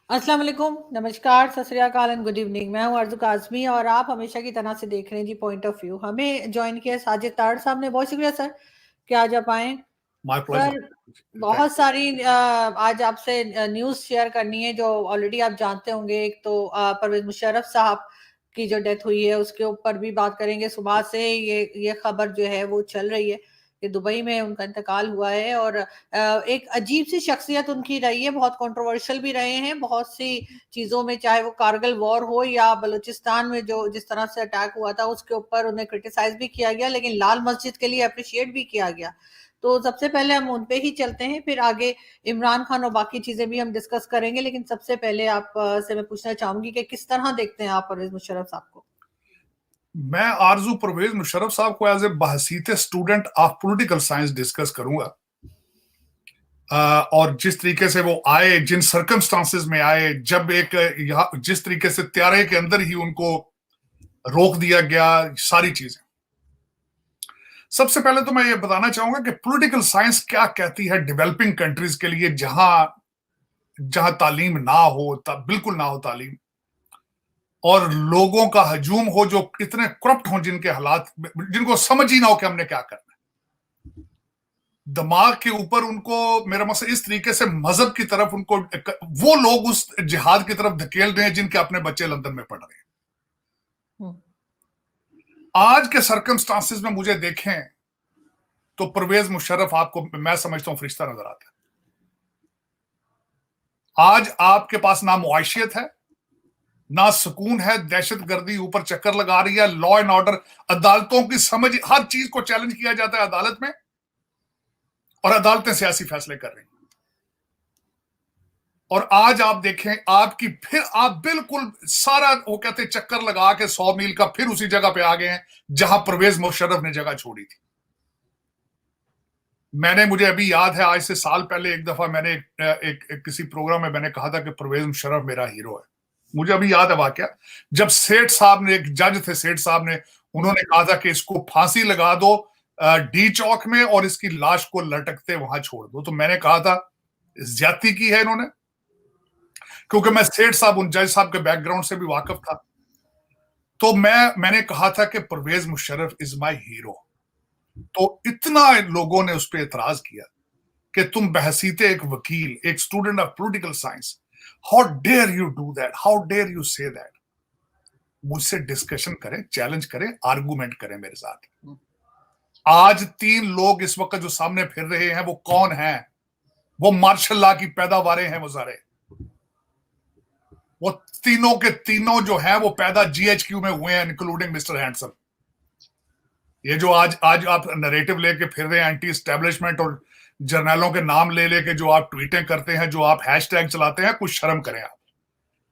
अस्सलाम वालेकुम, नमस्कार, सत श्री अकाल एंड गुड इवनिंग। मैं हूं अर्ज़ू काज़मी और आप हमेशा की तरह से देख रहे हैं जी पॉइंट ऑफ व्यू। हमें जॉइन किया साजिद ताड़ साहब ने, बहुत शुक्रिया सर कि आज आप आए। My pleasure. सर, थैंक बहुत सारी आज आपसे न्यूज़ शेयर करनी है जो ऑलरेडी आप जानते होंगे। एक तो परवेज़ मुशर्रफ साहब की जो डेथ हुई है उसके ऊपर भी बात करेंगे। सुबह से ये खबर जो है वो चल रही है कि दुबई में उनका इंतकाल हुआ है और एक अजीब सी शख्सियत उनकी रही है, बहुत कंट्रोवर्शियल भी रहे हैं बहुत सी चीज़ों में, चाहे वो कारगिल वॉर हो या बलूचिस्तान में जो जिस तरह से अटैक हुआ था उसके ऊपर उन्हें क्रिटिसाइज भी किया गया, लेकिन लाल मस्जिद के लिए अप्रिशिएट भी किया गया। तो सबसे पहले हम उन पे ही चलते हैं, फिर आगे इमरान खान और बाकी चीजें भी हम डिस्कस करेंगे। लेकिन सबसे पहले आप से मैं पूछना चाहूंगी कि किस तरह देखते हैं आप परवेज मुशर्रफ साहब को? मैं आरजू परवेज मुशर्रफ साहब को एज ए बहसीत student of political science discuss करूंगा। और जिस तरीके से वो आए, जिन सर्कमस्टांसेस में आए, जब एक यहाँ जिस तरीके से त्यारे के अंदर ही उनको रोक दिया गया, सारी चीजें। सबसे पहले तो मैं ये बताना चाहूंगा कि पॉलिटिकल साइंस क्या कहती है डेवलपिंग कंट्रीज के लिए, जहां जहां तालीम ना हो, बिल्कुल ना हो तालीम, और लोगों का हजूम हो जो इतने करप्ट हो, जिनके हालात, जिनको समझ ही ना हो कि हमने क्या करना है। दिमाग के ऊपर उनको, मेरा मतलब इस तरीके से मजहब की तरफ उनको, वो लोग उस जिहाद की तरफ धकेल रहे हैं जिनके अपने बच्चे लंदन में पढ़ रहे हैं। आज के सर्कमस्टांसेस में मुझे देखें तो परवेज मुशर्रफ आपको मैं समझता हूं फरिश्ता नजर आता है। आज आपके पास ना मुआशियत है, ना सुकून है, दहशत गर्दी ऊपर चक्कर लगा रही है, लॉ एंड ऑर्डर, अदालतों की समझ, हर चीज को चैलेंज किया जाता है अदालत में, और अदालतें सियासी फैसले कर रही हैं। और आज आप देखें, आपकी फिर आप बिल्कुल सारा वो कहते चक्कर लगा के 100 मील का फिर उसी जगह पे आ गए हैं जहां परवेज मुशर्रफ ने जगह छोड़ी थी। मुझे अभी याद है, आज से साल पहले एक दफा मैंने एक किसी प्रोग्राम में मैंने कहा था कि परवेज मुशर्रफ मेरा हीरो है। मुझे अभी याद है वाकया, जब सेठ साहब ने, एक जज थे सेठ साहब ने, उन्होंने कहा था कि इसको फांसी लगा दो डी चौक में और इसकी लाश को लटकते वहां छोड़ दो। तो मैंने कहा था ज्यादती की है इन्होंने, क्योंकि मैं सेठ साहब, उन जज साहब के बैकग्राउंड से भी वाकिफ था। तो मैंने कहा था कि Pervez Musharraf is my hero. तो इतना लोगों ने उस पर एतराज किया कि तुम बहसीते एक वकील, एक student of political science, how dare you do that, how dare you say that. मुझसे डिस्कशन करें, चैलेंज करें, आर्गूमेंट करें मेरे साथ। आज 3 लोग इस वक्त जो सामने फिर रहे हैं वो कौन हैं? वो मार्शल लॉ की पैदावारें हैं वो सारे। वो तीनों के तीनों जो हैं वो पैदा जीएचक्यू में हुए हैं, इंक्लूडिंग मिस्टर हैंडसम। ये जो आज आप नरेटिव लेके फिर रहे हैं, एंटी एस्टेब्लिशमेंट और जर्नलों के नाम ले लेके जो आप ट्वीटें करते हैं, जो आप हैशटैग चलाते हैं, कुछ शर्म करें आप।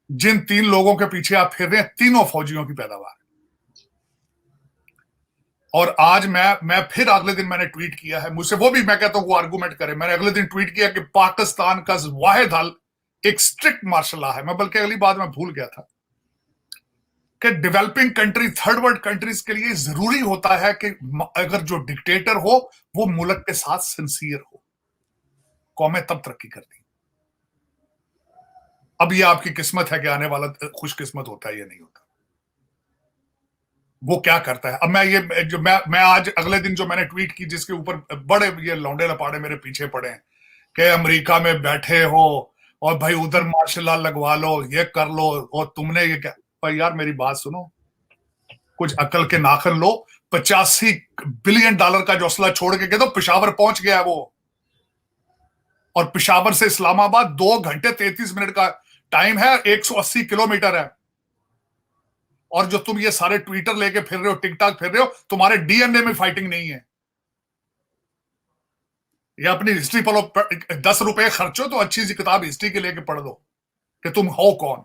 जिन 3 लोगों के पीछे आप फिर रहे हैं, तीनों फौजियों की पैदावार। और आज मैं फिर अगले दिन मैंने ट्वीट किया है, मुझसे वो भी मैं कहता हूं वो आर्गूमेंट करे। मैंने अगले दिन ट्वीट किया कि पाकिस्तान का वाहिद हल एक स्ट्रिक्ट मार्शल लॉ है। मैं बल्कि अगली बात मैं भूल गया था कि developing country, third world countries के लिए जरूरी होता है कि अगर जो डिक्टेटर हो वो मुल्क के साथ सिंसियर हो, कौमें तब तरक्की करती। अब ये आपकी किस्मत है कि आने वाला खुशकिस्मत होता है या नहीं होता, वो क्या करता है। अब मैं आज अगले दिन जो मैंने ट्वीट की, जिसके ऊपर बड़े ये लौंडे लपाड़े मेरे पीछे पड़े हैं कि अमेरिका में बैठे हो और भाई उधर मार्शल लॉ लगवा लो, ये कर लो, और तुमने ये क्या। भाई यार मेरी बात सुनो, कुछ अकल के नाखन लो। $85 बिलियन का जो असला छोड़ के गए तो पेशावर पहुंच गया वो, और पेशावर से इस्लामाबाद 2 घंटे 33 मिनट का टाइम है, 180 किलोमीटर है। और जो तुम ये सारे ट्विटर लेके फिर रहे हो, टिकटॉक फिर रहे हो, तुम्हारे डीएनए में फाइटिंग नहीं है। ये अपनी हिस्ट्री पढ़ो, 10 रुपए खर्चो तो अच्छी सी किताब हिस्ट्री के लेके पढ़ लो कि तुम हो कौन।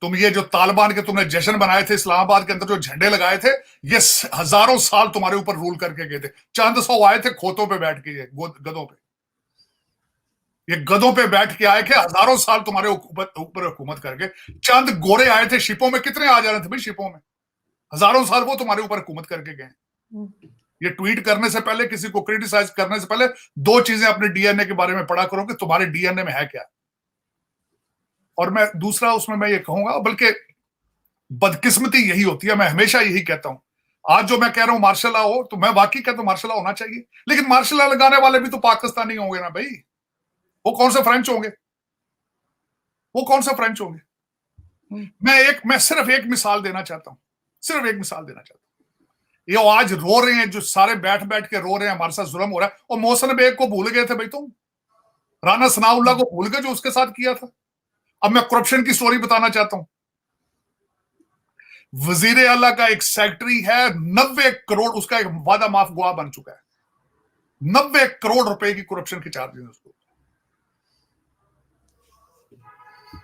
तुम ये जो तालिबान के तुमने जश्न बनाए थे इस्लामाबाद के अंदर, जो झंडे लगाए थे, ये हजारों साल तुम्हारे ऊपर रूल करके गए थे। चंद 100 आए थे खोतों पे बैठ के, ये गधों पे, ये गधों पे बैठ के आए थे, हजारों साल तुम्हारे ऊपर हुकूमत करके। चंद गोरे आए थे शिपों में, कितने आ जा रहे थे भाई शिपों में, हजारों साल वो तुम्हारे ऊपर हुकूमत करके गए। ये ट्वीट करने से पहले, किसी को क्रिटिसाइज करने से पहले, 2 चीजें अपने डीएनए के बारे में पढ़ा करो कि तुम्हारे डीएनए में है क्या। और मैं दूसरा उसमें मैं ये कहूंगा, बल्कि बदकिस्मती यही होती है, मैं हमेशा यही कहता हूं, आज जो मैं कह रहा हूं मार्शल लॉ हो, तो मैं वाकई कहता हूं मार्शल लॉ होना चाहिए, लेकिन मार्शल लॉ लगाने वाले भी तो पाकिस्तानी होंगे ना भाई। वो कौन से फ्रेंच होंगे? वो कौन सा फ्रेंच होंगे? मैं सिर्फ एक मिसाल देना चाहता हूं, सिर्फ एक मिसाल देना चाहता हूं। ये आज रो रहे हैं, जो सारे बैठ बैठ के रो रहे हैं हमारे साथ जुल्म हो रहा है, और मोहसिन बेग को भूल गए थे भाई तुम, राना सनाउल्लाह को भूल गए जो उसके साथ किया था। अब मैं करप्शन की स्टोरी बताना चाहता हूं। वजीर आला का एक सेक्रेटरी है, 90 करोड़ उसका एक वादा माफ गुआ बन चुका है, 90 करोड़ रुपए की करप्शन के चार्जेस उसको।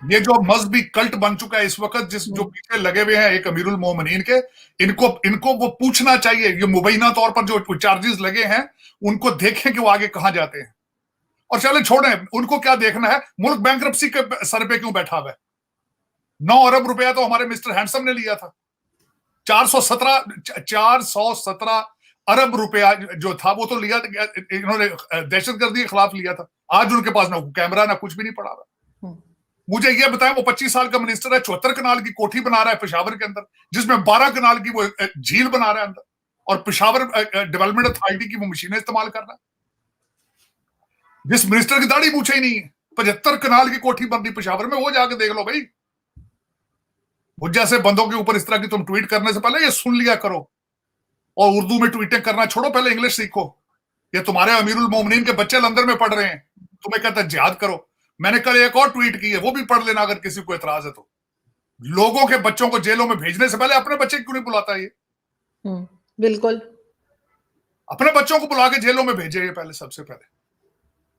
ये जो मजहबी कल्ट बन चुका है इस वक्त, जो पीछे लगे हुए हैं एक अमीरुल मोमिनीन के, इनको वो पूछना चाहिए, ये मुबैना तौर पर जो चार्जेस लगे हैं उनको देखें कि वो आगे कहां जाते हैं। और चले छोड़ें, उनको क्या देखना है, मुल्क बैंक्रप्सी के सर पे क्यों बैठा हुआ है? 9 अरब रुपया तो हमारे मिस्टर हैंडसम ने लिया था, 417 अरब रुपया जो था वो तो लिया, इन्होंने दहशतगर्दी के खिलाफ लिया था। आज उनके पास ना कैमरा ना कुछ भी नहीं पड़ा हुआ। मुझे ये बताएं, वो 25 साल का मिनिस्टर है, 74 कनाल की कोठी बना रहा है पेशावर के अंदर, जिसमें 12 कनाल की वो झील बना रहा है अंदर, और पेशावर डेवलपमेंट अथॉरिटी की वो मशीनें इस्तेमाल कर रहा है। जिस मिनिस्टर की दाढ़ी पूछे ही नहीं है, 75 कनाल की कोठी बन रही पेशावर में, वो जाके देख लो भाई। वो जैसे बंदों के ऊपर इस तरह की तुम ट्वीट करने से पहले ये सुन लिया करो, और उर्दू में ट्वीटिंग करना छोड़ो, पहले इंग्लिश सीखो। ये तुम्हारे अमीरुल मोमिनीन के बच्चे लंदन में पढ़ रहे हैं, तुम्हें कहता है जिहाद करो। मैंने कल एक और ट्वीट की है, वो भी पढ़ लेना अगर किसी को एतराज है तो। लोगों के बच्चों को जेलों में भेजने से पहले अपने बच्चे क्यों नहीं बुलाता ये? बिल्कुल, अपने बच्चों को बुला के जेलों में भेजे ये पहले, सबसे पहले।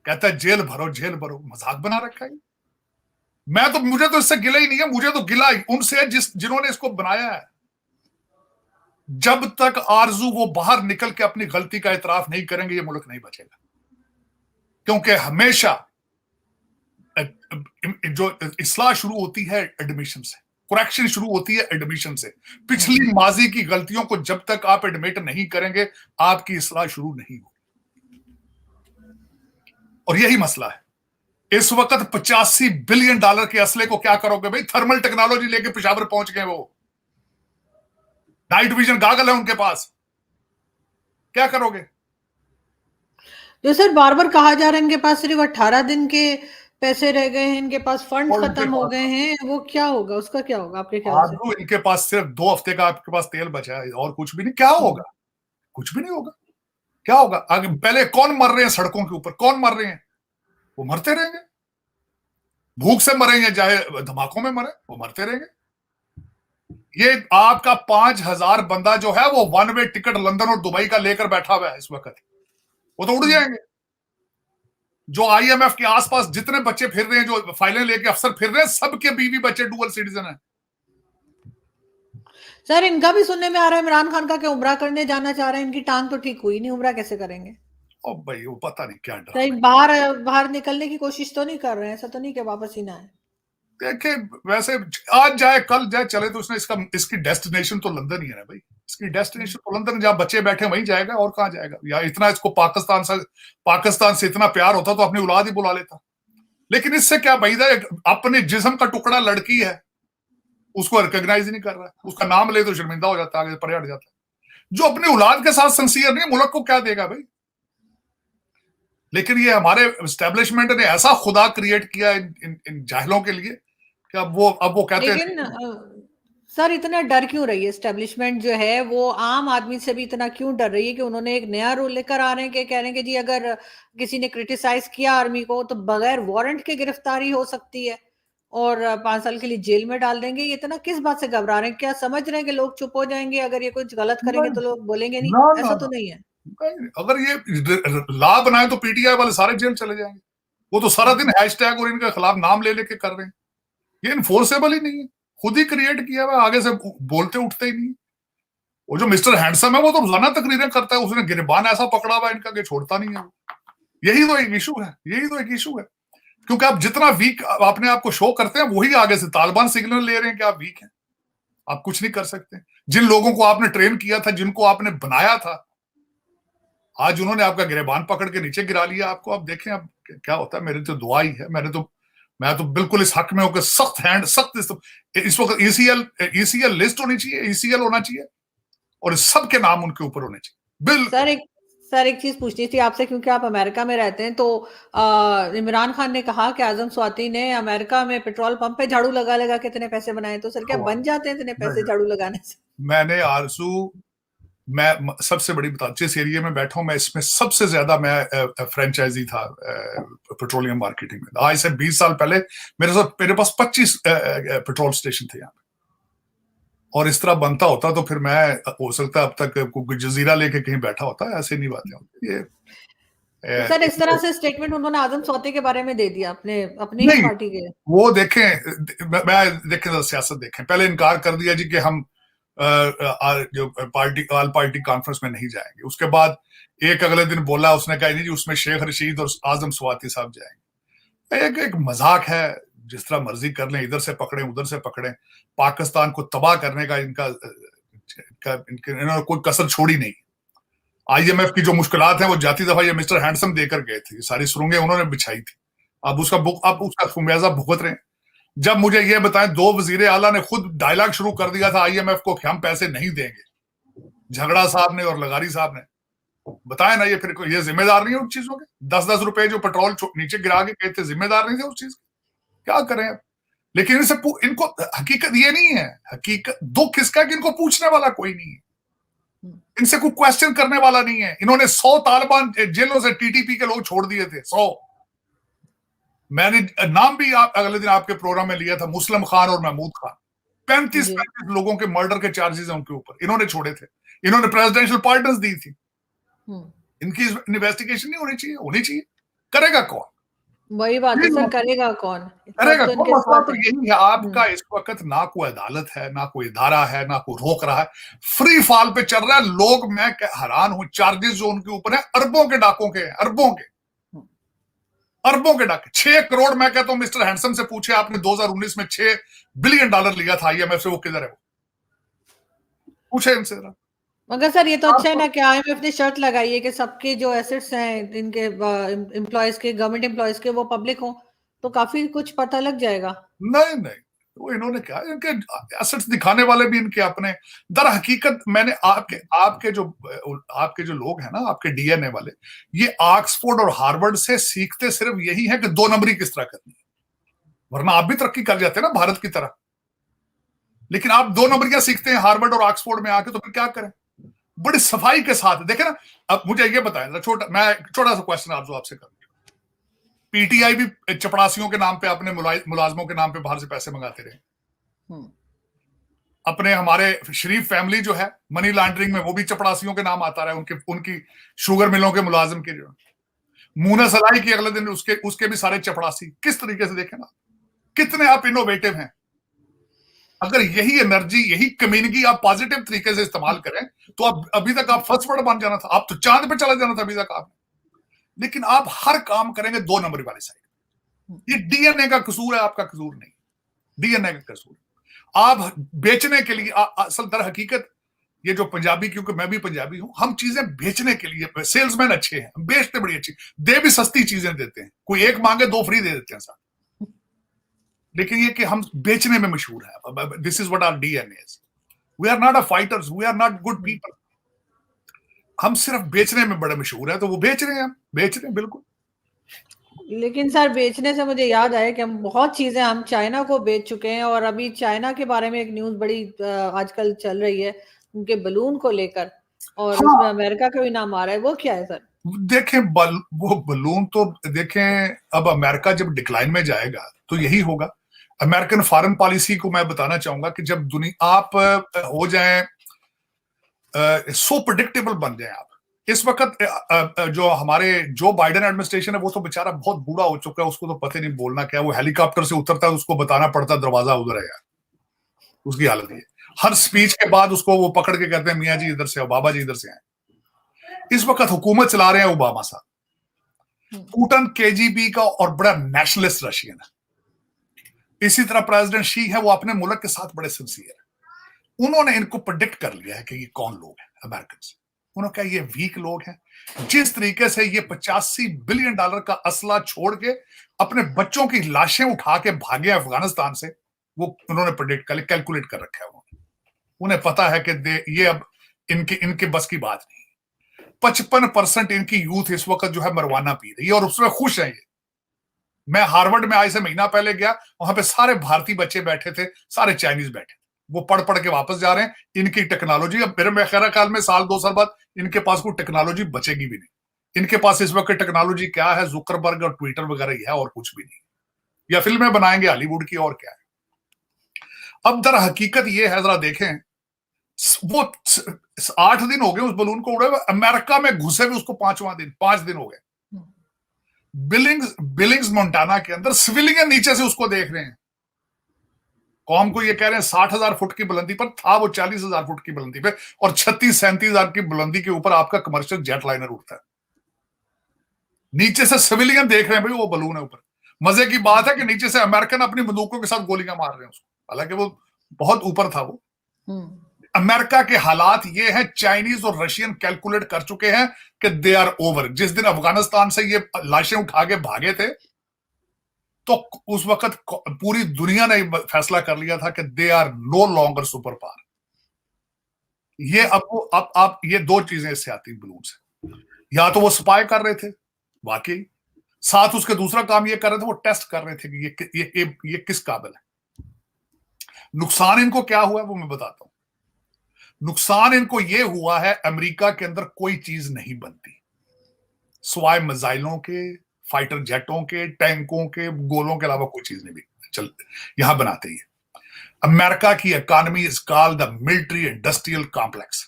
कहता है जेल भरो जेल भरो, मजाक बना रखा है। मुझे तो इससे गिला ही नहीं है, मुझे तो गिला उनसे है जिन्होंने इसको बनाया है। जब तक आरजू वो बाहर निकल के अपनी गलती का इतराफ नहीं करेंगे, ये मुल्क नहीं बचेगा। क्योंकि हमेशा जो इस्लाह शुरू होती है एडमिशन से, करेक्शन शुरू होती है एडमिशन से। पिछली माजी की गलतियों को जब तक आप एडमिट नहीं करेंगे, आपकी इस्लाह शुरू नहीं होगी। और यही मसला है। इस वक्त $85 बिलियन के असले को क्या करोगे भाई? थर्मल टेक्नोलॉजी लेके पेशावर पहुंच गए वो, नाइट विजन गागल है उनके पास, क्या करोगे? जो सर बार बार कहा जा रहा है इनके पास सिर्फ 18 दिन के पैसे रह गए हैं, इनके पास फंड खत्म हो गए हैं, वो क्या होगा, उसका क्या होगा आपके ख्याल से? इनके पास सिर्फ 2 हफ्ते का आपके पास तेल बचा है और कुछ भी नहीं। क्या होगा? कुछ भी नहीं होगा। क्या होगा आगे? पहले कौन मर रहे हैं सड़कों के ऊपर? कौन मर रहे हैं? वो मरते रहेंगे, भूख से मरेंगे चाहे धमाकों में मरे, वो मरते रहेंगे। ये आपका 5000 बंदा जो है वो 1 वे टिकट लंदन और दुबई का लेकर बैठा हुआ है इस वक्त, वो तो उड़ जाएंगे। जो आईएमएफ के आसपास जितने बच्चे फिर रहे हैं, जो फाइलें लेके अफसर फिर रहे हैं, सबके बीवी बच्चे डुअल सिटीजन हैं। सर इनका भी सुनने में आ रहा है इमरान खान का कि उम्रा करने जाना चाह रहे हैं, इनकी टांग तो ठीक हुई नहीं, उम्रा कैसे करेंगे? ओ भाई वो पता नहीं क्या डर। कहीं बाहर निकलने की कोशिश तो नहीं कर रहे हैं? ऐसा तो नहीं कि वापस ही ना आए? देखे वैसे आज जाए कल जाए चले तो इसकी डेस्टिनेशन तो लंदन ही है ना भाई। इसकी डेस्टिनेशन तो लंदन, जहां बच्चे बैठे वहीं जाएगा, और कहां जाएगा? या इतना इसको पाकिस्तान से इतना प्यार होता तो अपनी औलाद ही बुला लेता। लेकिन इससे क्या भाई, अपने जिस्म का टुकड़ा लड़की है, उसको रिकॉग्नाइज नहीं कर रहा है, उसका नाम ले तो शर्मिंदा हो जाता है, आगे परे हट जाता है। जो अपनी औलाद के साथ सिंसियर नहीं, मुल्क को क्या देगा भाई? लेकिन ये हमारे एस्टेब्लिशमेंट ने ऐसा खुदा क्रिएट किया इन जाहिलों के लिए कि अब वो कहते हैं। लेकिन सर इतना डर क्यों रही है एस्टेब्लिशमेंट जो है, वो आम आदमी से भी इतना क्यों डर रही है कि उन्होंने एक नया रूल लेकर आ रहे हैं कि कह रहे हैं कि जी अगर किसी ने क्रिटिसाइज किया आर्मी को तो बगैर वारंट के गिरफ्तारी हो सकती है और 5 साल के लिए जेल में डाल देंगे। ये इतना किस बात से घबरा रहे हैं? क्या समझ रहे हैं कि लोग चुप हो जाएंगे, अगर ये कुछ गलत करेंगे तो लोग बोलेंगे नहीं? ना, ऐसा ना, तो नहीं है। अगर ये लॉ बनाए तो पीटीआई वाले सारे जेल चले जाएंगे। वो तो सारा दिन हैशटैग और इनके खिलाफ नाम ले लेके कर रहे हैं। ये इन्फोर्सेबल ही नहीं है, खुद ही क्रिएट किया हुआ, आगे से बोलते उठते ही नहीं। वो जो मिस्टर हैंडसम है वो तो रोजाना तकरीरें करता है, उसने गिरबान ऐसा पकड़ा हुआ इनका कि छोड़ता नहीं है। यही तो एक इशू है, यही तो एक इशू है। क्योंकि आप जितना वीक अपने आप को शो करते हैं, वही आगे से तालिबान सिग्नल ले रहे हैं कि आप वीक हैं, आप कुछ नहीं कर सकते। जिन लोगों को आपने ट्रेन किया था, जिनको आपने बनाया था, आज उन्होंने आपका गिरबान पकड़ के नीचे गिरा लिया आपको। अब देखें अब क्या होता है। मेरी तो दुआ ही है, मैंने तो मैं तो बिल्कुल इस हक में हूं कि सख्त हैंड, सख्त इस वक्त ईसीएल लिस्ट होनी चाहिए, ईसीएल होना चाहिए और सबके नाम उनके ऊपर होने चाहिए। बिल्कुल। सर एक चीज पूछनी थी आपसे, क्योंकि आप अमेरिका में रहते हैं, तो इमरान खान ने कहा कि आजम स्वाति ने अमेरिका में पेट्रोल पंप पे झाड़ू लगा लगा के इतने पैसे बनाए, तो सर क्या बन जाते हैं इतने पैसे झाड़ू लगाने से? मैंने आरजू, मैं सबसे बड़ी बता, जिस एरिया में बैठा हूं मैं, इसमें सबसे ज्यादा मैं फ्रेंचाइजी था पेट्रोलियम मार्केटिंग में। आज से 20 साल पहले मेरे पास 25 पेट्रोल स्टेशन थे यहाँ पे, और इस तरह बनता होता तो फिर मैं, हो सकता अब तक कोई जजीरा लेके कहीं बैठा होता। ऐसे नहीं बातें होती ये। तो सर इस तरह से स्टेटमेंट उन्होंने आजम स्वाति के बारे में दे दिया अपने ही नहीं, पार्टी के। वो देखें, मैं देखें सियासत देखें, पहले इनकार कर दिया जी कि हम जो ऑल पार्टी कॉन्फ्रेंस में नहीं जाएंगे। उसके बाद एक अगले दिन बोला, उसने कहा नहीं जी उसमें शेख रशीद और आजम स्वाति साहब जाएंगे। एक मजाक है, जिस तरह मर्जी कर लें, इधर से पकड़े उधर से पकड़े, पाकिस्तान को तबाह करने का इन्होंने कोई कसर छोड़ी नहीं। आईएमएफ की जो मुश्किलात हैं वो जाती दफा ये मिस्टर हैंडसम देकर गए थे, सारी सुरंगें उन्होंने बिछाई थी। अब उसका खुमियाजा भुगत रहे हैं। जब मुझे ये बताएं, 2 वजीरे आला ने खुद डायलॉग शुरू कर दिया था आईएमएफ को कि हम पैसे नहीं देंगे, झगड़ा साहब ने और लगारी साहब ने। बताए ना, ये फिर ये जिम्मेदार नहीं है उन चीजों के? 10-10 रुपए जो पेट्रोल नीचे गिरा के कहते, जिम्मेदार नहीं थे उस चीज के? क्या करें अब? लेकिन इनको हकीकत ये नहीं है, हकीकत दुख इसका कि इनको पूछने वाला कोई नहीं है, इनसे कोई क्वेश्चन करने वाला नहीं है। इन्होंने 100 तालिबान जेलों से टीटीपी के लोग छोड़ दिए थे, 100। मैंने नाम भी अगले दिन आपके प्रोग्राम में लिया था, मुस्लिम खान और महमूद खान। 35 लोगों के मर्डर के चार्जेस हैं उनके ऊपर, इन्होंने छोड़े थे। इन्होंने प्रेसिडेंशियल पार्डन्स दी थी। इनकी इन्वेस्टिगेशन नहीं होनी चाहिए? होनी चाहिए। करेगा कौन? वही बात है सर, करेगा कौन? करेगा तो कौन? मसला तो यही है, आपका इस वक्त ना कोई अदालत है, ना कोई इदारा है, ना कोई रोक रहा है, फ्री फॉल पे चल रहा है। लोग, मैं हैरान हूं, चार्जेस जो उनके ऊपर है अरबों के डाकों के, अरबों के डाके। 6 करोड़, मैं कहता हूं मिस्टर हैंडसम से पूछे आपने 2019 में $6 बिलियन लिया था आईएमएफ से, वो किधर है? वो पूछे इनसे जरा। मगर सर ये तो अच्छा है ना कि आईएमएफ ने शर्त लगाई है कि सबके जो एसेट्स हैं इनके एम्प्लॉयज के, गवर्नमेंट एम्प्लॉयज के, वो पब्लिक हो, तो काफी कुछ पता लग जाएगा। नहीं, वो इन्होंने क्या, इनके एसेट्स दिखाने वाले भी इनके अपने। दर हकीकत मैंने आपके जो लोग हैं ना, आपके डीएनए वाले, ये ऑक्सफोर्ड और हार्वर्ड से सीखते सिर्फ यही है कि 2 नंबरी किस तरह करनी है, वरना आप भी तरक्की कर जाते हैं ना भारत की तरह। लेकिन आप 2 नंबरियां सीखते हैं हार्वर्ड और ऑक्सफोर्ड में आके, तो फिर क्या करें? बड़ी सफाई के साथ देखे ना। अब मुझे ये बताएं, मैं छोटा सा क्वेश्चन आपसे करूं। पीटीआई भी चपड़ासियों के नाम पे, अपने मुलाजमों के नाम पे बाहर से पैसे मंगाते रहे। अपने हमारे शरीफ फैमिली जो है मनी लॉन्ड्रिंग में, वो भी चपड़ासियों के नाम आता रहा है, उनकी शुगर मिलों के मुलाजिम के जो मुना सलाई की अगले दिन उसके भी सारे चपड़ासी। किस तरीके से देखें ना, कितने आप इनोवेटिव हैं। अगर यही एनर्जी, यही कम्युनिटी आप पॉजिटिव तरीके से इस्तेमाल करें, तो आप अभी तक आप फर्स्ट वर्ल्ड बन जाना था, आप तो चांद पे चला जाना था अभी तक आपने। लेकिन आप हर काम करेंगे 2 नंबर वाली साइड। ये डीएनए का कसूर है, आपका कसूर नहीं, डीएनए का कसूर। आप बेचने के लिए, असल दर हकीकत ये जो पंजाबी, क्योंकि मैं भी पंजाबी हूं, हम चीजें बेचने के लिए, सेल्समैन अच्छे हैं, बेचते बड़ी अच्छी, दे भी सस्ती चीजें देते हैं, कोई एक मांगे 2 फ्री दे देते हैं साथ। लेकिन ये कि हम बेचने में मशहूर है। This is what our DNA is. We are not a fighters, we are not good people. हम सिर्फ बेचने में बड़े मशहूर है, तो वो बेच रहे हैं बिल्कुल। लेकिन सर बेचने से मुझे याद आया कि हम बहुत चीजें हम चाइना को बेच चुके हैं, और अभी चाइना के बारे में एक न्यूज बड़ी आजकल चल रही है उनके बलून को लेकर, और हाँ, उसमें अमेरिका का भी नाम आ रहा है। वो क्या है सर? देखें वो बलून तो देखें, अब अमेरिका जब डिक्लाइन में जाएगा तो यही होगा। अमेरिकन फॉरेन पॉलिसी को मैं बताना चाहूंगा कि जब दुनिया आप हो जाएं, सो प्रेडिक्टेबल बन जाए आप। इस वक्त जो हमारे जो बाइडेन एडमिनिस्ट्रेशन है, वो तो बेचारा बहुत बूढ़ा हो चुका है, उसको तो पता नहीं बोलना क्या। वो हेलीकॉप्टर से उतरता है, उसको बताना पड़ता है दरवाजा उधर है यार, उसकी हालत ये। हर स्पीच के बाद उसको वो पकड़ के कहते हैं मियाँ जी इधर से आओ, बाबा जी इधर से आए। इस वक्त हुकूमत चला रहे हैं ओबामा साहब, पुतिन केजीबी का और बड़ा नेशनलिस्ट रशियन है। इसी तरह प्रेसिडेंट शी है, वो अपने मुल्क के साथ बड़े सिंसियर है। उन्होंने इनको प्रेडिक्ट कर लिया है कि ये कौन लोग हैं अमेरिकन। उन्होंने कहा ये वीक लोग हैं। जिस तरीके से ये $85 बिलियन का असला छोड़ के अपने बच्चों की लाशें उठा के भागे अफगानिस्तान से, वो उन्होंने प्रेडिक्ट कर, कैलकुलेट कर रखा है उन्होंने। उन्हें पता है कि ये अब इनके बस की बात नहीं। 55% इनकी यूथ इस वक्त जो है मरवाना पी रही है और उसमें खुश है ये। मैं हार्वर्ड में आज से महीना पहले गया, वहां पे सारे भारतीय बच्चे बैठे थे, सारे चाइनीज बैठे थे, वो पढ़ पढ़ के वापस जा रहे हैं। इनकी टेक्नोलॉजी, अब मेरे खैर ख्याल में साल 2 साल बाद इनके पास कोई टेक्नोलॉजी बचेगी भी नहीं। इनके पास इस वक्त टेक्नोलॉजी क्या है, जुकरबर्ग और ट्विटर वगैरह ही है और कुछ भी नहीं, या फिल्में बनाएंगे हॉलीवुड की, और क्या है। अब दर हकीकत ये है, जरा देखें, वो 8 दिन हो गए उस बलून को उड़े हुए, अमेरिका में घुसे हुए उसको 5 दिन हो गए। बिलिंग्स मोंटाना के अंदर सिविलियन नीचे से उसको देख रहे हैं। कौम को ये कह रहे हैं 60,000 फुट की बुलंदी पर था वो, 40,000 फुट की बुलंदी पे, और 36-37,000 की बुलंदी के ऊपर आपका कमर्शियल जेट लाइनर उड़ता है। नीचे से सिविलियन देख रहे हैं भाई, वो बलून है ऊपर। मजे की बात है कि नीचे से अमेरिकन अपनी बंदूकों के साथ गोलियां मार रहे हैं उसको, हालांकि वो बहुत ऊपर था वो। अमेरिका के हालात ये हैं, चाइनीज और रशियन कैलकुलेट कर चुके हैं कि दे आर ओवर। जिस दिन अफगानिस्तान से ये लाशें उठा के भागे थे, तो उस वक्त पूरी दुनिया ने फैसला कर लिया था कि they are no longer super power. ये अब आप ये 2 चीजें इससे आती बलून से, या तो वो स्पाई कर रहे थे वाकई, साथ उसके दूसरा काम ये कर रहे थे, वो टेस्ट कर रहे थे कि ये किस काबिल है। नुकसान इनको क्या हुआ है वो मैं बताता हूं। नुकसान इनको ये हुआ है, अमेरिका के अंदर कोई चीज नहीं बनती सिवाय मिसाइलों के, फाइटर जेटों के, टैंकों के, गोलों के अलावा कोई चीज नहीं भी चल यहां बनाते ही। अमेरिका की economy is called the military industrial complex.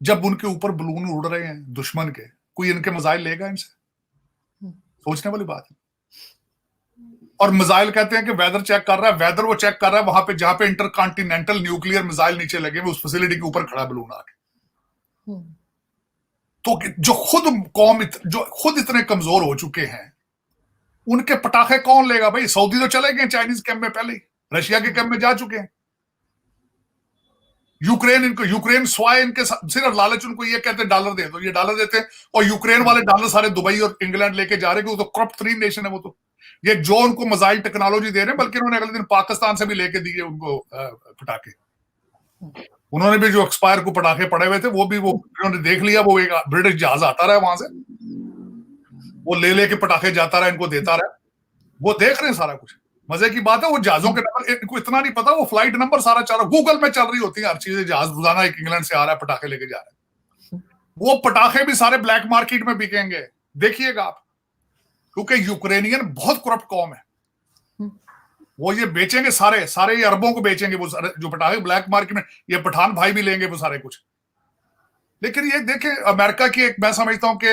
जब उनके ऊपर बलून उड़ रहे हैं दुश्मन के, कोई इनके मिसाइल लेगा इनसे? सोचने वाली बात है। और मिसाइल कहते हैं कि वेदर चेक कर रहा है, वेदर वो चेक कर रहा है वहां पे जहां पे इंटरकॉन्टिनेंटल न्यूक्लियर मिसाइल नीचे लगे हुए, उस फैसिलिटी के ऊपर खड़ा बलून आके। तो जो खुद इतने कमजोर हो चुके हैं, उनके पटाखे कौन लेगा भाई? सऊदी तो चले गए चाइनीज कैंप में पहले ही, रशिया के कैंप में जा चुके हैं। यूक्रेन स्वाय इनके सिर्फ लालच, उनको ये कहते हैं डॉलर दे दो, ये डॉलर देते हैं, और यूक्रेन वाले डॉलर सारे दुबई और इंग्लैंड लेके जा रहे हैं, वो तो करप्ट 3 नेशन है वो तो। ये जो उनको मिसाइल टेक्नोलॉजी दे रहे हैं, बल्कि उन्होंने अगले दिन पाकिस्तान से भी लेके दिए उनको पटाखे। उन्होंने भी जो एक्सपायर को पटाखे पड़े हुए थे, वो भी उन्होंने देख लिया, वो एक ब्रिटिश जहाज आता रहा वहां से, वो ले लेके पटाखे जाता रहा, इनको देता रहा, वो देख रहे हैं सारा कुछ। मजे की बात है, वो जहाजों के नंबर इनको इतना नहीं पता, वो फ्लाइट नंबर सारा चल रहा, गूगल में चल रही होती है हर चीजें, जहाज रोजाना एक इंग्लैंड से आ रहा है, पटाखे लेके जा रहा है। वो पटाखे भी सारे ब्लैक मार्केट में बिकेंगे, देखिएगा आप, क्योंकि यूक्रेनियन बहुत करप्ट कौम है। वो ये बेचेंगे सारे ये अरबों को बेचेंगे, वो जो पटाखे ब्लैक मार्केट में, ये पठान भाई भी लेंगे वो सारे कुछ। लेकिन ये देखें, अमेरिका की एक, मैं समझता हूं कि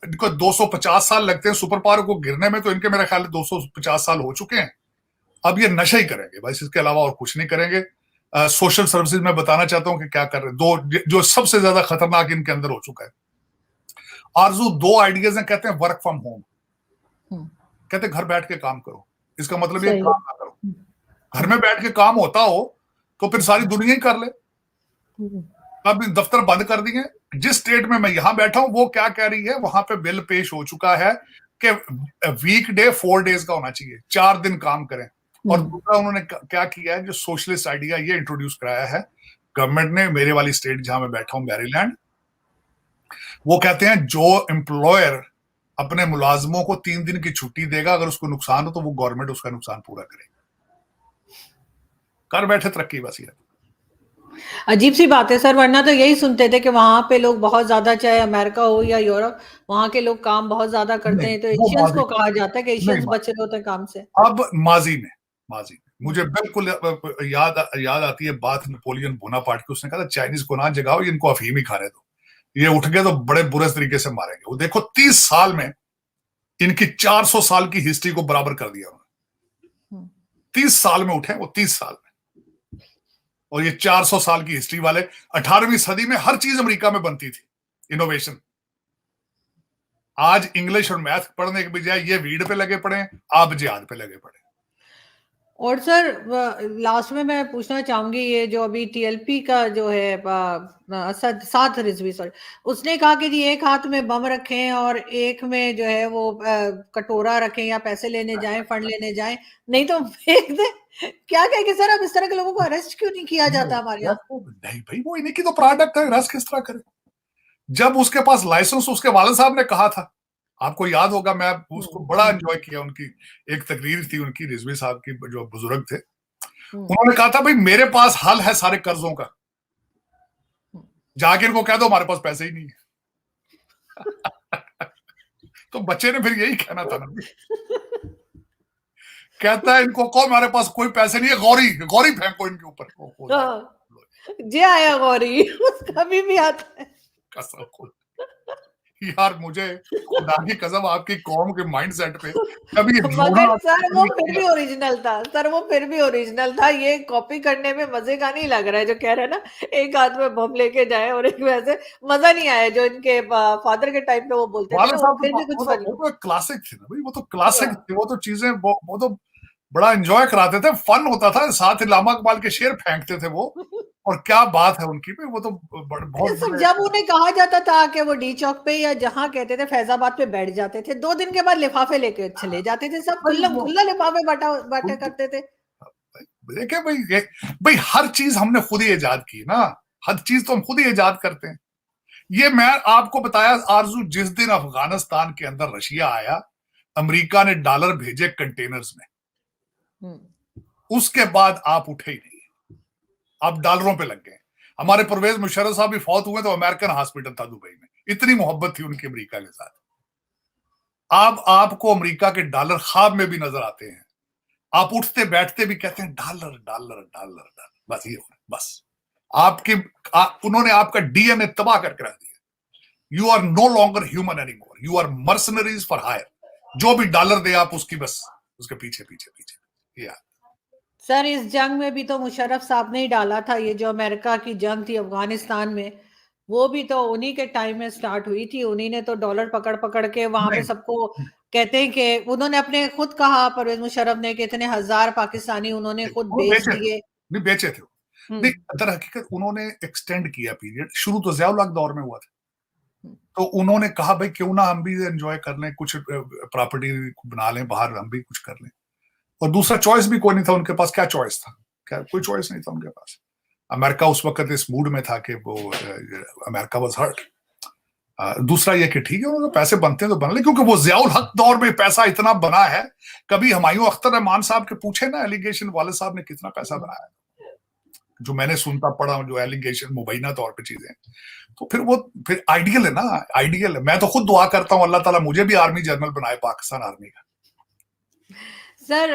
इनको 250 साल लगते हैं सुपर पावर को गिरने में, तो इनके मेरे ख्याल 250 साल हो चुके हैं। अब ये नशा ही करेंगे बस, इसके अलावा और कुछ नहीं करेंगे। सोशल सर्विसेज में बताना चाहता हूं कि क्या कर रहे हैं, दो जो सबसे ज्यादा खतरनाक इनके अंदर हो चुका है। आरजू 2 आइडियाज हैं, कहते हैं वर्क फ्रॉम होम, कहते हैं घर बैठ के काम करो। इसका मतलब ये काम ना करो, घर में बैठ के काम होता हो तो फिर सारी दुनिया ही कर ले। अब दफ्तर बंद कर दिए। जिस स्टेट में मैं यहां बैठा हूं, वो क्या कह रही है, वहां पे बिल पेश हो चुका है कि वीकडे 4 डेज का होना चाहिए, 4 दिन काम करें। और दूसरा उन्होंने क्या किया है, जो सोशलिस्ट आइडिया ये इंट्रोड्यूस कराया है गवर्नमेंट ने, मेरे वाली स्टेट जहां मैं बैठा हूं मैरीलैंड, वो कहते हैं जो एम्प्लॉयर अपने मुलाजमों को 3 दिन की छुट्टी देगा, अगर उसको नुकसान हो तो वो गवर्नमेंट उसका नुकसान पूरा करेगी। कर बैठे तरक्की बस। ये अजीब सी बात है सर, वरना तो यही सुनते थे कि वहां पे लोग बहुत ज्यादा, चाहे अमेरिका हो या यूरोप, वहां के लोग काम बहुत ज्यादा करते हैं, तो एशियंस को कहा जाता है कि एशियंस बचे होते हैं काम से। अब माजी में मुझे बिल्कुल याद आती है बात नेपोलियन बोनापार्ट की। उसने कहा था चाइनीज को ना जगाओ, इनको अफीम ही खाने दो, ये उठ गए तो बड़े बुरे तरीके से मारेंगे। वो देखो 30 साल में इनकी 400 साल की हिस्ट्री को बराबर कर दिया उन्होंने। 30 साल में उठे वो, 30 साल में। और ये 400 साल की हिस्ट्री वाले, 18वीं सदी में हर चीज अमेरिका में बनती थी, इनोवेशन। आज इंग्लिश और मैथ पढ़ने के बजाय ये वीड पे लगे पड़े, आप जिहाद पे लगे पड़े। और सर लास्ट में मैं पूछना चाहूंगी, ये जो अभी टीएलपी का जो है असद साथ रिजवी, सॉरी, उसने कहा कि जी एक हाथ में बम रखें और एक में जो है वो कटोरा रखें, या पैसे लेने जाएं, फंड लेने जाएं, नहीं तो फेंक दे। क्या कहेंगे सर, अब इस तरह के लोगों को अरेस्ट क्यों नहीं किया जाता हमारे यहाँ? नहीं भाई, वो इन्हीं की तो प्रोडक्ट है, रस किस तरह करे? जब उसके पास लाइसेंस उसके वाले साहब ने कहा था, आपको याद होगा, मैं उसको बड़ा एंजॉय किया, उनकी एक तकरीर थी उनकी, रिजवी साहब की, जो बुजुर्ग थे, उन्होंने कहा था भाई मेरे पास हल है सारे कर्जों का, जाके इनको कह दो हमारे पास पैसे ही नहीं है। तो बच्चे ने फिर यही कहना था ना, कहता है इनको कौन, हमारे पास कोई पैसे नहीं है, गौरी गौरी फेंको इनके ऊपर। जे आया गौरी उसका भी आता है। कसम यार, मुझे खुदा की कसम, आपकी कौम के माइंडसेट पे कभी मगर सर वो फिर भी ओरिजिनल था, सर वो फिर भी ओरिजिनल था। ये कॉपी करने में मजे का नहीं लग रहा है, जो कह रहे हैं ना एक हाथ में बम लेके जाए और एक वैसे, मजा नहीं आया जो इनके फादर के टाइम पे वो बोलते थे वाले ना, वो साहब फिर तो भी कुछ वो फनी। तो क्लासिक थे ना भाई, वो तो क्लासिक थे, वो तो चीजें वो तो बड़ा एंजॉय कराते थे, फन होता था, साथ इलामा इकबाल के शेर फेंकते थे वो, और क्या बात है उनकी पे, वो तो बहुत सर बड़े। जब उन्हें कहा जाता था कि वो डी चौक पे या जहां कहते थे फैजाबाद पे बैठ जाते थे, 2 दिन के बाद लिफाफे लेके चले जाते थे, सब भाई खुल्लम वो खुल्ला लिफाफे बांटा करते थे। देखिए भाई, भाई हर चीज हमने खुद ही इजाद की ना, हर चीज तो हम खुद ही इजाद करते हैं। ये मैं आपको बताया आरजू, जिस दिन अफगानिस्तान के अंदर रशिया आया, अमेरिका ने डॉलर भेजे कंटेनर्स में, उसके बाद आप उठे ही नहीं, आप डॉलरों पे लग गए। हमारे परवेज मुशर्रफ साहब भी फौत हुए तो अमेरिकन हॉस्पिटल था दुबई में, इतनी मोहब्बत थी उनकी अमेरिका के साथ। अब आपको अमेरिका के डॉलर ख्वाब में भी नजर आते हैं, आप उठते बैठते भी कहते हैं डॉलर डॉलर डॉलर डॉलर, बस ये बस आपके उन्होंने आपका डीएनए तबाह करके रख दिया। You are no longer human any more, you are mercenaries for hire. जो भी डॉलर दे आप उसकी बस उसके पीछे पीछे पीछे। या सर इस जंग में भी तो मुशर्रफ साहब ने ही डाला था, ये जो अमेरिका की जंग थी अफगानिस्तान में, वो भी तो उन्हीं के टाइम में स्टार्ट हुई थी। उन्हीं ने तो डॉलर पकड़ पकड़ के वहां पे नहीं सबको, कहते हैं कि उन्होंने अपने खुद कहा, परवेज मुशर्रफ ने, कि इतने हजार पाकिस्तानी उन्होंने खुद वो बेच बेचे थे, दिए। नहीं बेचे थे। नहीं, दर हकीकत उन्होंने एक्सटेंड किया पीरियड, शुरू तो ज़िया-उल हक दौर में हुआ था, तो उन्होंने कहा भाई क्यों ना हम भी एंजॉय कर लें, कुछ प्रॉपर्टी बना लें बाहर, हम भी कुछ कर लें। और दूसरा चॉइस भी कोई नहीं था उनके पास, क्या चॉइस था, क्या कोई चॉइस नहीं था उनके पास। अमेरिका उस वक्त इस मूड में था कि वो अमेरिका वाज हर्ट। दूसरा ये कि ठीक है, उन्होंने पैसे बनते हैं तो बन ले, क्योंकि वो ज़िया-उल हक दौर में पैसा इतना बना है। कभी हुमायूं अख्तर रहमान साहब के पूछे ना एलिगेशन, वाले साहब ने कितना पैसा बनाया, जो मैंने सुनता पढ़ा, जो एलिगेशन मुबैना तौर पे चीजें, तो फिर वो फिर आइडियल है ना, आइडियल है। मैं तो खुद दुआ करता हूँ अल्लाह ताला मुझे भी आर्मी जनरल बनाए, पाकिस्तान आर्मी का। सर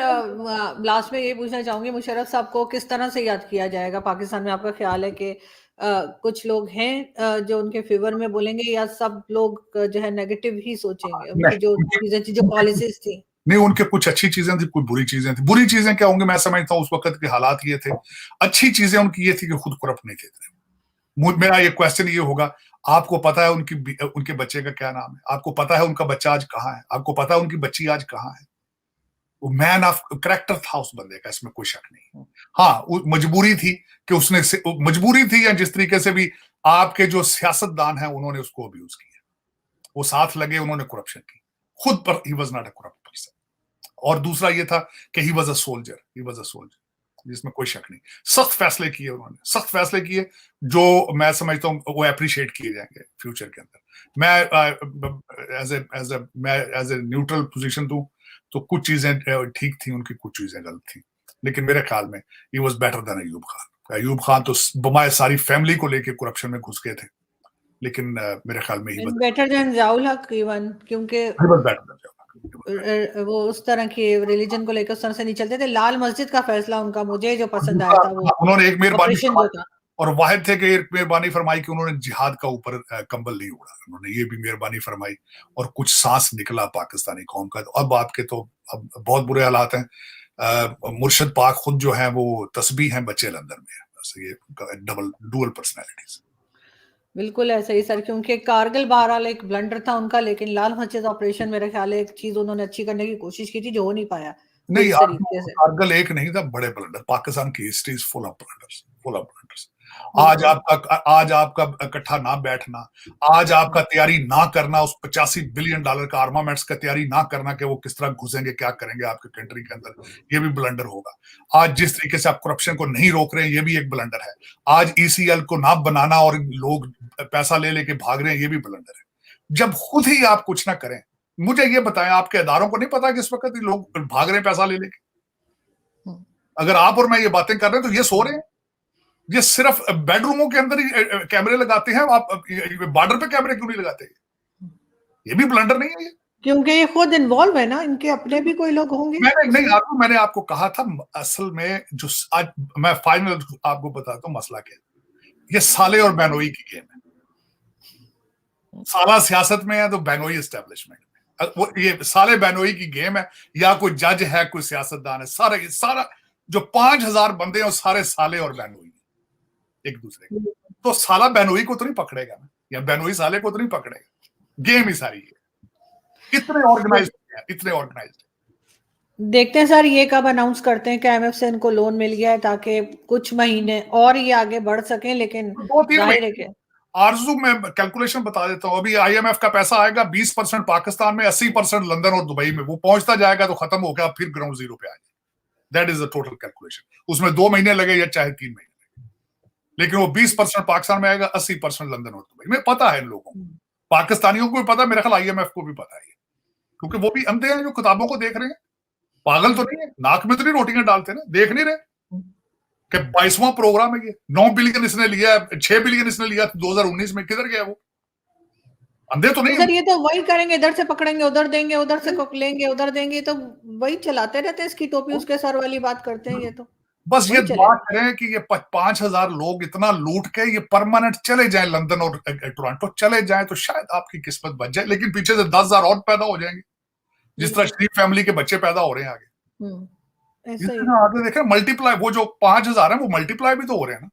लास्ट में ये पूछना चाहूंगी, मुशर्रफ साहब को किस तरह से याद किया जाएगा पाकिस्तान में? आपका ख्याल है कि कुछ लोग हैं जो उनके फेवर में बोलेंगे, या सब लोग जो है नेगेटिव ही सोचेंगे, उनकी जो चीजें थी, जो पॉलिसीज थी? नहीं, उनके कुछ अच्छी चीजें थी, कुछ बुरी चीजें थी। बुरी चीजें क्या होंगी, मैं समझता हूँ उस वक्त के हालात ये थे। अच्छी चीजें उनकी ये थी कि खुद करप्ट नहीं थे। मेरा ये क्वेश्चन ये होगा, आपको पता है उनके बच्चे का क्या नाम है, आपको पता है उनका बच्चा आज कहाँ है, आपको पता है उनकी बच्ची आज कहाँ है। वो मैन ऑफ करेक्टर था उस बंदे का, इसमें कोई शक नहीं। हाँ, मजबूरी थी कि उसने, मजबूरी थी, या जिस तरीके से भी आपके जो सियासतदान है उन्होंने उसको अब्यूज किया, वो साथ लगे, उन्होंने करप्शन की खुद पर। He was not a corrupt person. और दूसरा ये था कि he was a soldier, he was a soldier, जिसमें कोई शक नहीं। सख्त फैसले किए उन्होंने, सख्त फैसले किए, जो मैं समझता हूँ वो अप्रिशिएट किए जाएंगे फ्यूचर के अंदर। मैं एज ए न्यूट्रल पोजीशन दूं तो कुछ चीजें ठीक थी उनकी, कुछ चीजें गलत थी, लेकिन मेरे ख्याल में he was better than Ayub Khan. Ayub Khan तो बमाए सारी फैमिली को लेके करप्शन में घुस गए थे, लेकिन मेरे ख्याल में ही बेटर देन ज़ियाउल हक इवन, क्योंकि वॉज बेटर। वो उस तरह की रिलीजन को लेकर उस तरह से नहीं चलते थे। लाल मस्जिद का फैसला उनका मुझे जो पसंद आया था, वो उन्होंने एक मेहरबानी ऑपरेशन जो था, और वाहिद थे कि एक मेहरबानी फरमाई कि उन्होंने जिहाद का ऊपर कंबल नहीं उड़ा, उन्होंने ये भी मेहरबानी फरमाई, और कुछ सांस निकला पाकिस्तानी कौम का। तो अब आपके तो अब बहुत बुरे हालात हैं। मुर्शद पाक खुद जो है वो तस्बीह हैं बच्चे लंदन में, बस ये डुअल पर्सनैलिटीज। बिल्कुल ऐसा ही सर, क्योंकि कारगिल बहरहाल एक ब्लंडर था उनका, लेकिन लाल मस्जिद ऑपरेशन मेरे ख्याल है एक चीज उन्होंने अच्छी करने की कोशिश की थी जो हो नहीं पाया। नहीं, इस तरीके से। कारगिल एक नहीं था, बड़े ब्लंडर। पाकिस्तान की history is full of blunders, full of blunders. आज आपका इकट्ठा ना बैठना, आज आपका तैयारी ना करना, उस $85 बिलियन का आर्मामेंट्स का तैयारी ना करना कि वो किस तरह घुसेंगे, क्या करेंगे आपके कंट्री के अंदर, ये भी ब्लंडर होगा। आज जिस तरीके से आप करप्शन को नहीं रोक रहे हैं, ये भी एक ब्लंडर है। आज ECL को ना बनाना और लोग पैसा ले लेके भाग रहे हैं, ये भी ब्लंडर है। जब खुद ही आप कुछ ना करें, मुझे ये बताएं, आपके इदारों को नहीं पता कि इस वक्त लोग भाग रहे हैं पैसा ले लेके? अगर आप और मैं ये बातें कर रहे हैं तो ये सो रहे हैं। ये सिर्फ बेडरूमों के अंदर ही कैमरे लगाते हैं, आप बॉर्डर पे कैमरे क्यों नहीं लगाते? ये भी ब्लंडर नहीं है ये? क्योंकि ये खुद इन्वॉल्व है ना, इनके अपने भी कोई लोग होंगे। मैंने आपको कहा था, असल में जो आज मैं फाइनल आपको बताता हूँ मसला क्या है। ये साले और बैनोई की गेम है। साला सियासत में है तो बैनोई एस्टेब्लिशमेंट में। वो ये साले बैनोई की गेम है, या कोई जज है, कोई सियासतदान है, सारा जो 5000 बंदे हैं, सारे साले और बैनोई एक दूसरे के। तो साला बैनोई को तो नहीं पकड़ेगा ना, या बैनोई साले को तो नहीं पकड़ेगा। गेम ही सारी है। इतने ऑर्गेनाइज है, इतने ऑर्गेनाइज। देखते हैं सर ये कब अनाउंस करते हैं कि IMF से इनको लोन मिल गया है, ताकि कुछ महीने और ये आगे बढ़ सकें। लेकिन 2-3 जाहिर है कि आरजू में कैलकुलेशन बता देता हूं, अभी IMF का पैसा आएगा 20% पाकिस्तान में, 80% लंदन और दुबई में। वो पहुंचता जाएगा तो खत्म हो गया, फिर ग्राउंड जीरो पे आ जाए। That is the total calculation. उसमें 2 महीने लगे या चाहे 3 महीने लगे, लेकिन वो 20% पाकिस्तान में आएगा, 80% लंदन और दुबई में। पता है इन लोगों को, पाकिस्तानियों को भी पता, मेरा ख्याल IMF को भी पता है, क्योंकि वो भी अंधे हैं जो किताबों को देख रहे हैं। पागल तो नहीं है, नाक में तो नहीं रोटियां डालते ना, देख नहीं रहे कि 22वां प्रोग्राम है ये। 9 बिलियन इसने लिया, 6 बिलियन इसने लिया 2019 में, किधर गया वो? अंधे तो नहीं। सर ये तो वही करेंगे, इधर से पकड़ेंगे उधर देंगे, उधर से लेंगे उधर देंगे, तो वही चलाते रहते हैं। इसकी टोपी उसके सर वाली बात करते हैं। ये तो बस ये दुआ करें कि ये 5000 लोग इतना लूट के ये परमानेंट चले जाएं, लंदन और टोरंटो चले जाएं, तो शायद आपकी किस्मत बच जाए। लेकिन पीछे से 10,000 और पैदा हो जाएंगे, जिस तरह शरीफ फैमिली के बच्चे पैदा हो रहे हैं आगे। ऐसा ही आगे देखें, मल्टीप्लाई, वो जो 5000 है वो मल्टीप्लाई भी तो हो रहे हैं ना।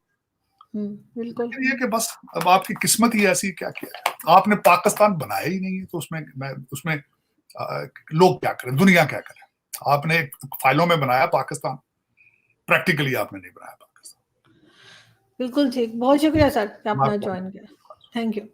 बिल्कुल। ये कि बस अब आपकी किस्मत ही ऐसी, क्या किया आपने? पाकिस्तान बनाया ही नहीं है, तो उसमें लोग क्या करें, दुनिया क्या करे? आपने फाइलों में बनाया पाकिस्तान, प्रैक्टिकली आपने नहीं बनाया पाकिस्तान। बिल्कुल ठीक, बहुत शुक्रिया सर, आपने ज्वाइन किया। Thank you.